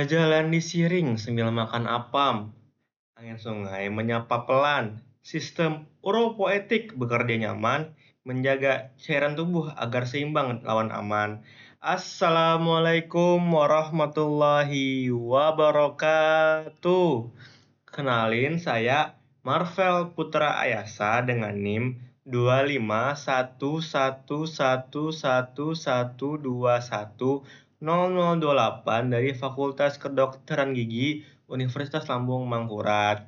Jalan di siring sambil makan apam, angin sungai menyapa pelan, sistem uropoetik bekerja nyaman, menjaga cairan tubuh agar seimbang lawan aman. Assalamualaikum warahmatullahi wabarakatuh. Kenalin saya Marvel Putra Ayasa dengan NIM 25111111210028 dari Fakultas Kedokteran Gigi Universitas Lambung Mangkurat.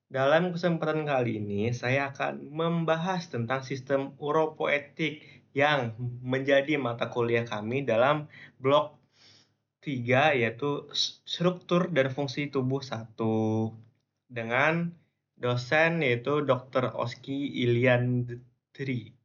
Dalam kesempatan kali ini, saya akan membahas tentang sistem uropoetik yang menjadi mata kuliah kami dalam blok 3, yaitu struktur dan fungsi tubuh 1 dengan dosen yaitu Dr. Oski Iliandri.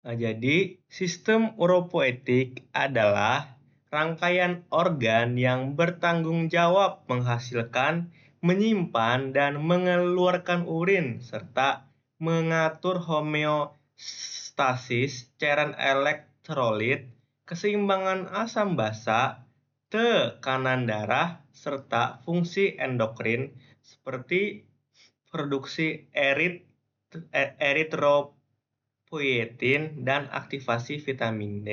Nah, jadi sistem uropoetik adalah rangkaian organ yang bertanggung jawab menghasilkan, menyimpan, dan mengeluarkan urin serta mengatur homeostasis cairan elektrolit, keseimbangan asam basa, tekanan darah, serta fungsi endokrin seperti produksi eritropoietin dan aktivasi vitamin D.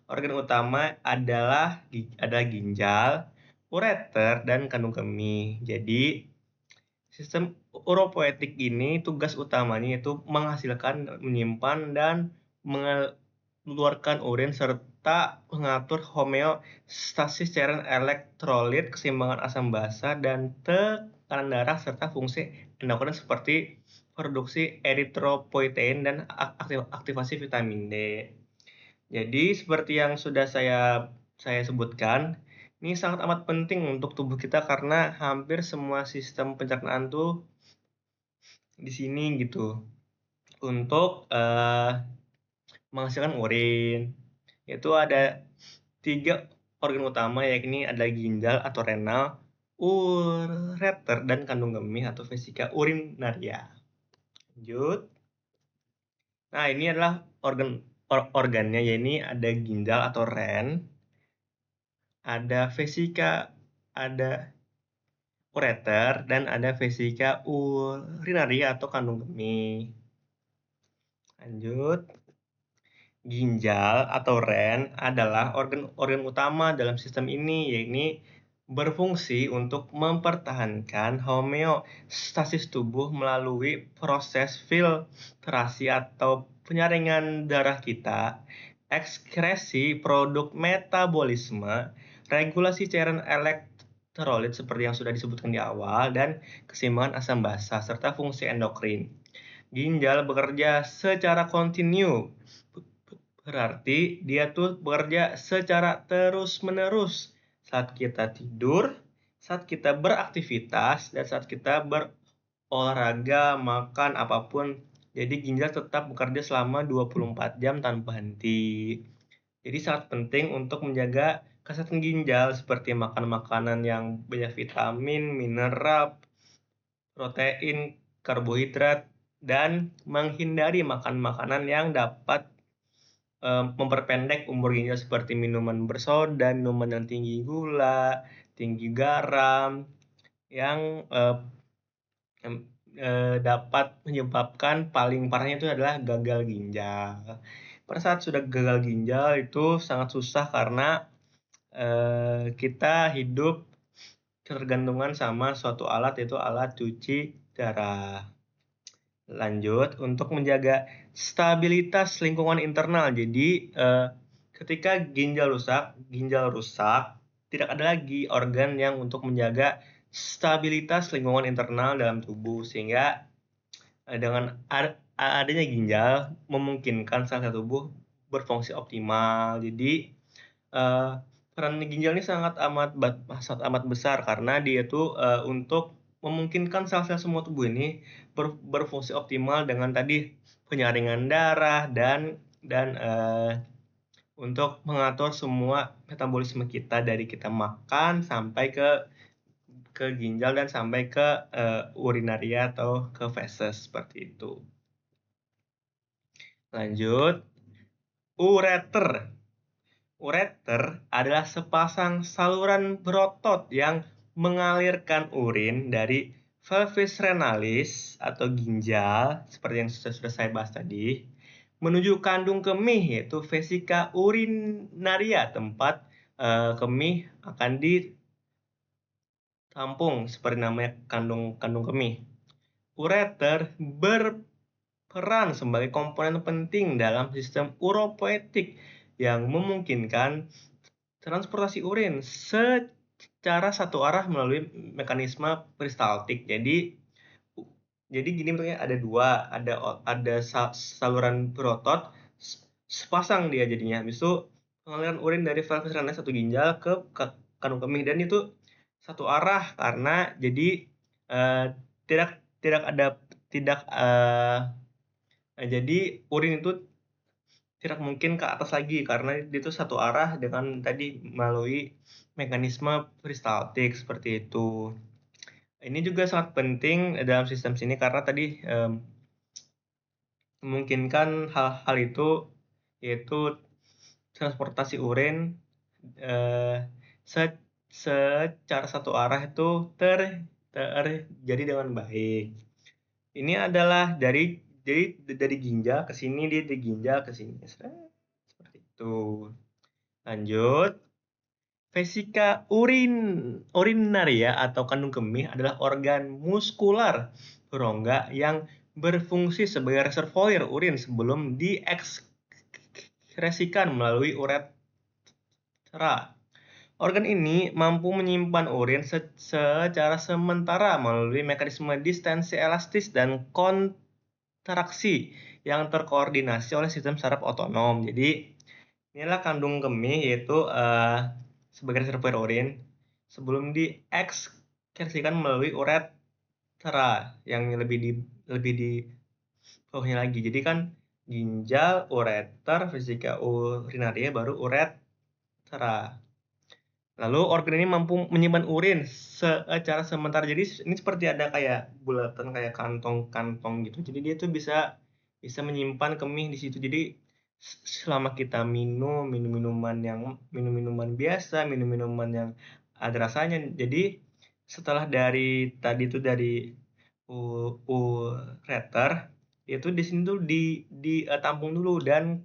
Organ utama adalah ginjal, ureter, dan kandung kemih. Jadi, sistem uropoetik ini tugas utamanya itu menghasilkan, menyimpan, dan mengeluarkan urin serta mengatur homeostasis cairan elektrolit, keseimbangan asam basa, dan tekanan darah serta fungsi endokrin seperti produksi eritropoietin dan aktivasi vitamin D. Jadi seperti yang sudah saya sebutkan, ini sangat amat penting untuk tubuh kita karena hampir semua sistem pencernaan tuh di sini gitu untuk menghasilkan urin. Itu ada 3 organ utama, yakni ada ginjal atau renal, ureter, dan kandung kemih atau vesika urinaria. Lanjut. Nah, ini adalah organnya, yakni ada ginjal atau ren, ada vesika, ada ureter, dan ada vesika urinaria atau kandung kemih. Lanjut. Ginjal atau ren adalah organ utama dalam sistem ini, yakni berfungsi untuk mempertahankan homeostasis tubuh melalui proses filtrasi atau penyaringan darah kita, ekskresi produk metabolisme, regulasi cairan elektrolit seperti yang sudah disebutkan di awal, dan keseimbangan asam basa, serta fungsi endokrin. Ginjal bekerja secara kontinu, berarti dia tuh bekerja secara terus-menerus saat kita tidur, saat kita beraktivitas, dan saat kita berolahraga, makan, apapun. Jadi ginjal tetap bekerja selama 24 jam tanpa henti. Jadi sangat penting untuk menjaga kesehatan ginjal seperti makan makanan yang banyak vitamin, mineral, protein, karbohidrat, dan menghindari makan makanan yang dapat memperpendek umur ginjal seperti minuman bersoda, minuman yang tinggi gula, tinggi garam, yang dapat menyebabkan paling parahnya itu adalah gagal ginjal. Pada saat sudah gagal ginjal itu sangat susah karena kita hidup ketergantungan sama suatu alat, yaitu alat cuci darah. Lanjut, untuk menjaga stabilitas lingkungan internal. Jadi, ketika ginjal rusak, tidak ada lagi organ yang untuk menjaga stabilitas lingkungan internal dalam tubuh, sehingga dengan adanya ginjal memungkinkan sel-sel tubuh berfungsi optimal. Jadi, peran ginjal ini sangat amat besar karena dia tuh untuk memungkinkan sel-sel semua tubuh ini berfungsi optimal dengan tadi penyaringan darah dan untuk mengatur semua metabolisme kita dari kita makan sampai ke ginjal dan sampai ke urinaria atau ke feses seperti itu. Lanjut, ureter. Ureter adalah sepasang saluran berotot yang mengalirkan urin dari pelvis renalis atau ginjal, seperti yang sudah saya bahas tadi, menuju kandung kemih yaitu vesika urinaria, tempat kemih akan ditampung seperti namanya kandung kemih. Ureter berperan sebagai komponen penting dalam sistem uropoetik yang memungkinkan transportasi urin secara satu arah melalui mekanisme peristaltik. Jadi gini bentuknya ada dua, ada saluran berotot sepasang dia jadinya. Habis itu pengaliran urin dari pelvis renalis satu ginjal ke kandung kemih, dan itu satu arah karena jadi eh, tidak tidak ada tidak jadi urin itu tidak mungkin ke atas lagi karena dia itu satu arah dengan tadi melalui mekanisme peristaltik seperti itu. Ini juga sangat penting dalam sistem sini karena tadi memungkinkan hal-hal itu, yaitu transportasi urin eh, se- secara satu arah itu terjadi dengan baik. Ini adalah dari ginjal ke sini, dia dari ginjal ke sini. Seperti itu. Lanjut. Vesika urinaria atau kandung kemih adalah organ muskular berongga yang berfungsi sebagai reservoir urin sebelum diekskresikan melalui uretra. Organ ini mampu menyimpan urin secara sementara melalui mekanisme distensi elastis dan kontraksi yang terkoordinasi oleh sistem saraf otonom. Jadi inilah kandung kemih, yaitu sebagai reservoir urin sebelum diekskresikan melalui uretra yang lebih di bawahnya lagi. Jadi kan ginjal, ureter, vesika urinaria, baru uretra. Lalu organ ini mampu menyimpan urin secara sementara. Jadi ini seperti ada kayak bulatan, kayak kantong-kantong gitu. Jadi dia tuh bisa bisa menyimpan kemih di situ. Jadi selama kita minum minuman biasa, minum minuman yang ada rasanya. Jadi setelah dari tadi tuh dari ureter itu di sini tuh ditampung dulu, dan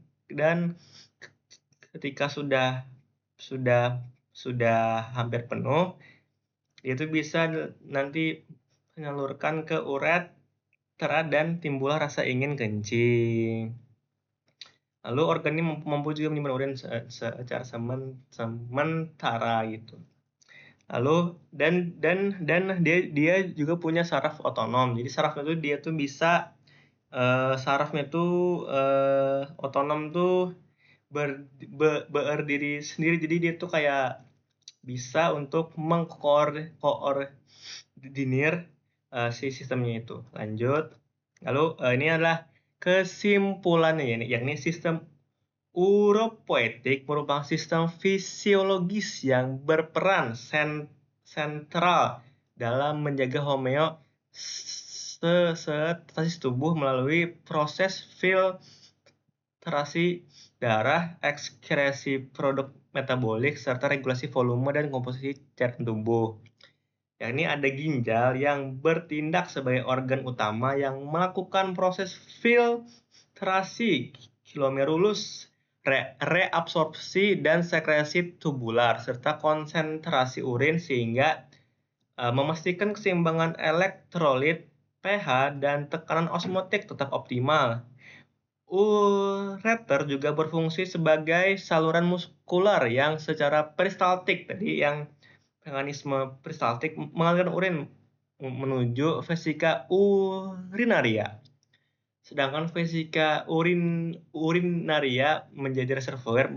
ketika sudah sudah hampir penuh, itu bisa nanti menyalurkan ke uretra dan timbullah rasa ingin kencing. Lalu organ ini mampu juga menyimpan urin secara sementara gitu. Lalu dan dia juga punya saraf otonom. Jadi sarafnya tuh dia tuh bisa sarafnya tuh otonom tuh berdiri sendiri. Jadi dia tuh kayak bisa untuk mengkoordinir si sistemnya itu. Lanjut. Lalu ini adalah kesimpulannya, yakni sistem uropoetik merupakan sistem fisiologis yang berperan sentral dalam menjaga homeostasis tubuh melalui proses filtrasi darah, ekskresi produk metabolik, serta regulasi volume dan komposisi cairan tubuh. Yakni ada ginjal yang bertindak sebagai organ utama yang melakukan proses filtrasi glomerulus, reabsorpsi dan sekresi tubular, serta konsentrasi urin sehingga memastikan keseimbangan elektrolit, pH, dan tekanan osmotik tetap optimal. Ureter juga berfungsi sebagai saluran muskular yang secara peristaltik, tadi yang mekanisme peristaltik mengalirkan urin menuju vesika urinaria. Sedangkan vesika urinaria menjadi reservoir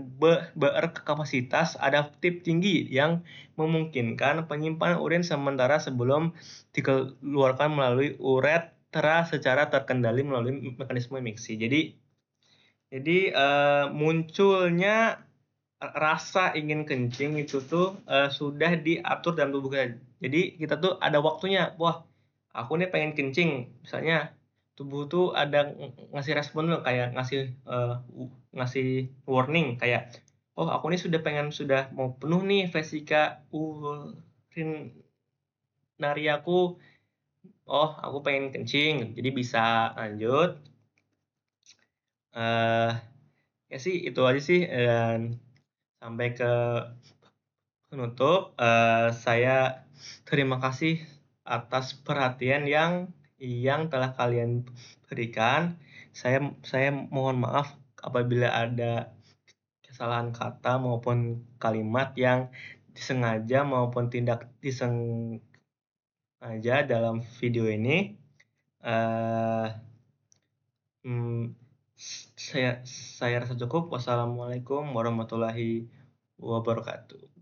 berkapasitas adaptif tinggi yang memungkinkan penyimpanan urin sementara sebelum dikeluarkan melalui uretra secara terkendali melalui mekanisme miksi. Jadi munculnya rasa ingin kencing itu tuh sudah diatur dalam tubuh kita. Jadi kita tuh ada waktunya. Wah, aku nih pengen kencing. Misalnya tubuh tuh ada ngasih respon loh, kayak ngasih warning kayak Oh, aku nih sudah mau penuh nih vesika urinaria aku. Oh, aku pengen kencing, jadi bisa lanjut. Eh, ya sih itu aja sih, dan sampai ke penutup, saya terima kasih atas perhatian yang telah kalian berikan. Saya mohon maaf apabila ada kesalahan kata maupun kalimat yang disengaja maupun tidak disengaja dalam video ini. Eee, mmm, saya rasa cukup. Wassalamualaikum warahmatullahi wabarakatuh.